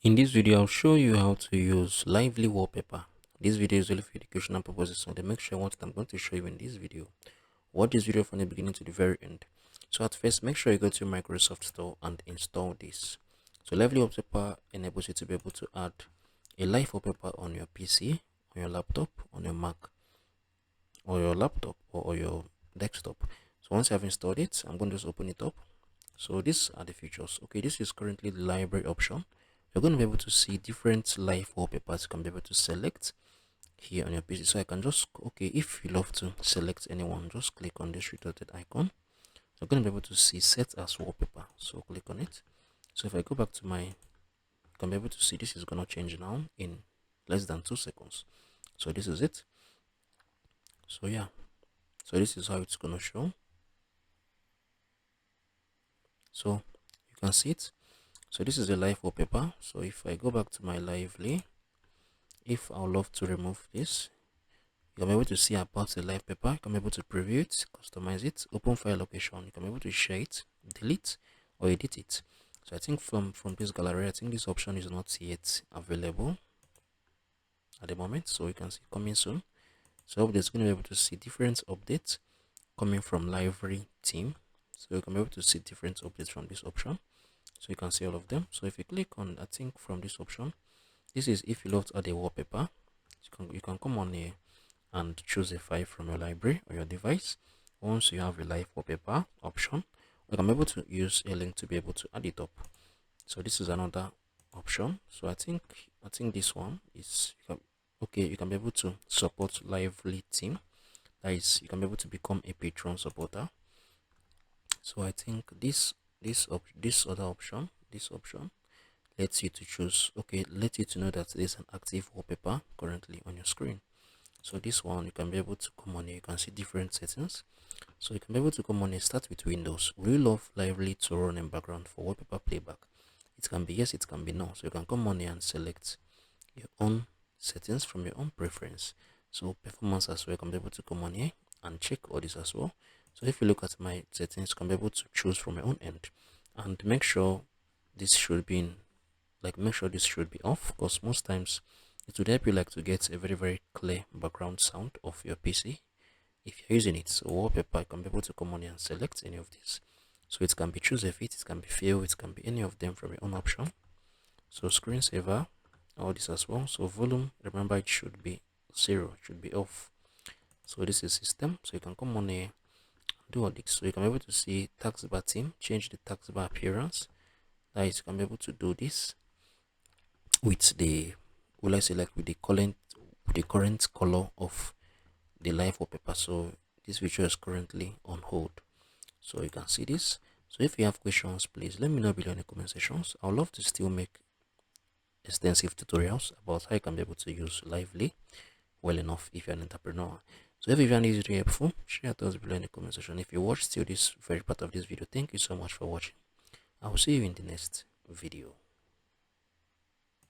In this video, I'll show you how to use Lively Wallpaper. This video is only for educational purposes, so make sure what I'm going to show you in this video. Watch this video from the beginning to the very end. So at first, make sure you go to Microsoft Store and install this. So Lively Wallpaper enables you to be able to add a live wallpaper on your PC, on your laptop, on your Mac, or your laptop, or your desktop. So once you have installed it, I'm going to just open it up. So these are the features. Okay, this is currently the library option. You're going to be able to see different live wallpapers you can be able to select here on your PC. So I can just, okay, if you love to select anyone, just click on this rotated icon. You're going to be able to see set as wallpaper. So click on it. So if I go back to my, you can be able to see this is going to change now in less than 2 seconds. So this is it. So yeah, so this is how it's going to show. So you can see it. So this is a live wallpaper. So if I go back to my Lively, if I would love to remove this, you can be able to see about the live paper. You can be able to preview it, customize it, open file location. You can be able to share it, delete, or edit it. So I think from this gallery, I think this option is not yet available at the moment. So you can see coming soon. So there's going to be able to see different updates coming from Library team. So you can be able to see different updates from this option. So you can see all of them. So if you click on, I think from this option, this is if you love to add a wallpaper, you can come on here and choose a file from your library or your device. Once you have a live wallpaper option, you can be able to use a link to be able to add it up. So this is another option. So I think this one is, you can be able to support Lively team. That is, you can be able to become a patron supporter. So I think this other option, this option lets you to choose, let you to know that there's an active wallpaper currently on your screen. So this one, you can be able to come on here, you can see different settings. So you can be able to come on here, start with Windows. Will you love Lively to run in background for wallpaper playback? It can be yes, it can be no. So you can come on here and select your own settings from your own preference. So performance as well, you can be able to come on here and check all this as well. So if you look at my settings, you can be able to choose from your own end and make sure this should be in, make sure this should be off, because most times it would help you to get a very clear background sound of your PC if you're using it. So wallpaper, you can be able to come on here and select any of these. So it can be choose a fit, it can be fill, it can be any of them from your own option. So screensaver, all this as well. So volume, remember it should be 0, it should be off. So this is system. So you can come on here, do all this. So you can be able to see taskbar theme, change the taskbar appearance. That is, you can be able to do this with the, will I say, with the current color of the live wallpaper. So this video is currently on hold, so you can see this. So if you have questions, please let me know below in the comment sections. I would love to still make extensive tutorials about how you can be able to use Lively well enough if you're an entrepreneur. So if you find this video helpful, share your thoughts below in the comment section. If you watched till this very part of this video, thank you so much for watching. I will see you in the next video.